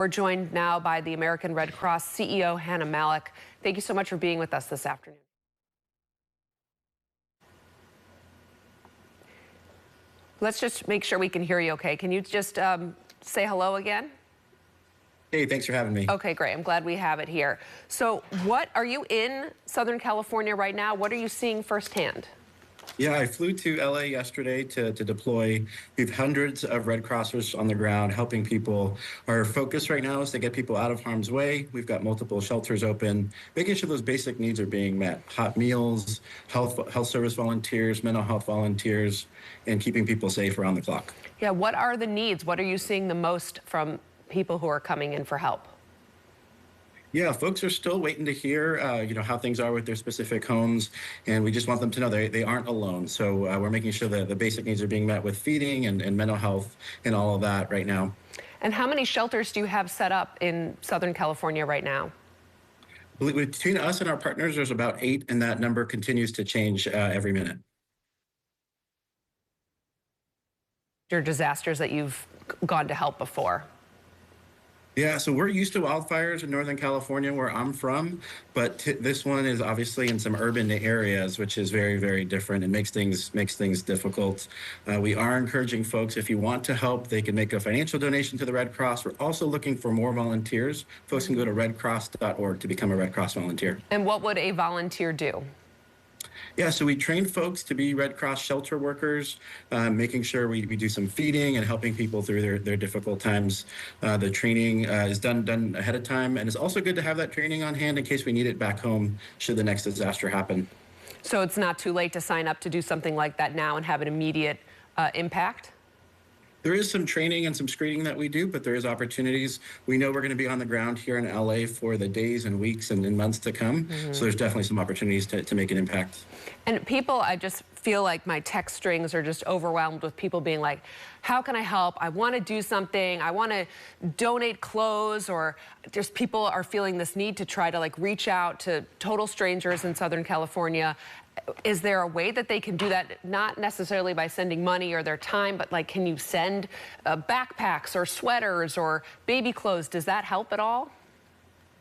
We're joined now by the American Red Cross CEO, Hannah Malik. Thank you so much for being with us this afternoon. Let's just make sure we can hear you okay. Can you just say hello again? Hey, thanks for having me. Okay, great. I'm glad we have it here. So are you in Southern California right now? What are you seeing firsthand? Yeah, I flew to LA yesterday to deploy. We have hundreds of Red Crossers on the ground helping people. Our focus right now is to get people out of harm's way. We've got multiple shelters open, making sure those basic needs are being met. Hot meals, health service volunteers, mental health volunteers, and keeping people safe around the clock. Yeah, what are the needs? What are you seeing the most from people who are coming in for help? Yeah, folks are still waiting to hear, how things are with their specific homes, and we just want them to know they aren't alone. So we're making sure that the basic needs are being met with feeding and mental health and all of that right now. And how many shelters do you have set up in Southern California right now? Between us and our partners, there's about 8, and that number continues to change every minute. Your disasters that you've gone to help before? Yeah, so we're used to wildfires in Northern California, where I'm from, but this one is obviously in some urban areas, which is very, very different and makes things difficult. We are encouraging folks, if you want to help, they can make a financial donation to the Red Cross. We're also looking for more volunteers. Folks can go to redcross.org to become a Red Cross volunteer. And what would a volunteer do? Yeah, so we train folks to be Red Cross shelter workers, making sure we do some feeding and helping people through their difficult times. The training is done ahead of time, and it's also good to have that training on hand in case we need it back home should the next disaster happen. So it's not too late to sign up to do something like that now and have an immediate impact? There is some training and some screening that we do, but there is opportunities. We know we're going to be on the ground here in LA for the days and weeks and months to come. So there's definitely some opportunities to make an impact. And people, I just feel like my text strings are just overwhelmed with people being like, how can I help? I want to do something. I want to donate clothes, or just people are feeling this need to try to reach out to total strangers in Southern California. Is there a way that they can do that, not necessarily by sending money or their time, but can you send backpacks or sweaters or baby clothes? Does that help at all?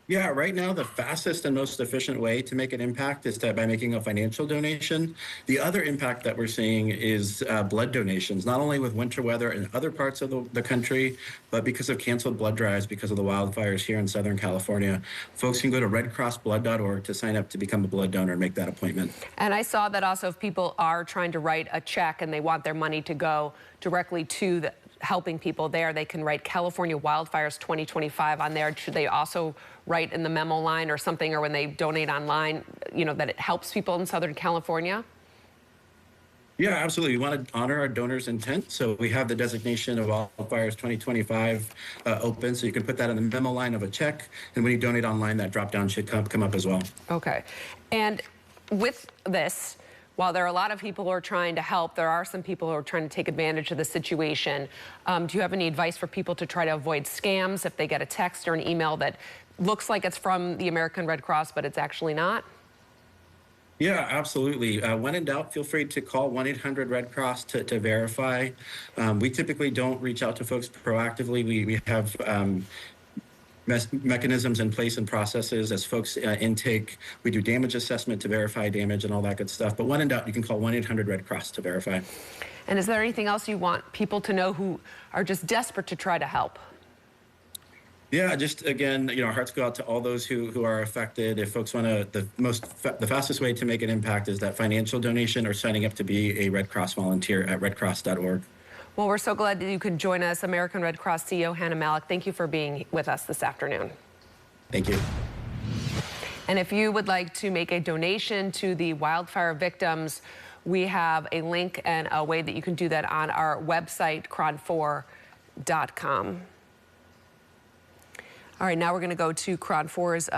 Yeah, right now the fastest and most efficient way to make an impact is by making a financial donation. The other impact that we're seeing is blood donations, not only with winter weather in other parts of the country, but because of canceled blood drives because of the wildfires here in Southern California. Folks can go to redcrossblood.org to sign up to become a blood donor and make that appointment. And I saw that also if people are trying to write a check and they want their money to go directly to helping people there, they can write California Wildfires 2025 on there. Should they also write in the memo line or something, or when they donate online, that it helps people in Southern California? Yeah, absolutely. We want to honor our donors' intent. So we have the designation of Wildfires 2025 open. So you can put that in the memo line of a check. And when you donate online, that drop down should come up as well. Okay. And with this, while there are a lot of people who are trying to help, there are some people who are trying to take advantage of the situation. Do you have any advice for people to try to avoid scams if they get a text or an email that looks like it's from the American Red Cross, but it's actually not? Yeah, absolutely. When in doubt, feel free to call 1-800-RED-CROSS to verify. We typically don't reach out to folks proactively. We have mechanisms in place and processes as folks intake. We do damage assessment to verify damage and all that good stuff. But when in doubt, you can call 1-800-RED-CROSS to verify. And is there anything else you want people to know who are just desperate to try to help? Yeah, just again, our hearts go out to all those who are affected. If folks want to, the fastest way to make an impact is that financial donation or signing up to be a Red Cross volunteer at redcross.org. Well, we're so glad that you could join us. American Red Cross CEO Hannah Malik, thank you for being with us this afternoon. Thank you. And if you would like to make a donation to the wildfire victims, we have a link and a way that you can do that on our website, cron4.com. All right, now we're going to go to Cron 4's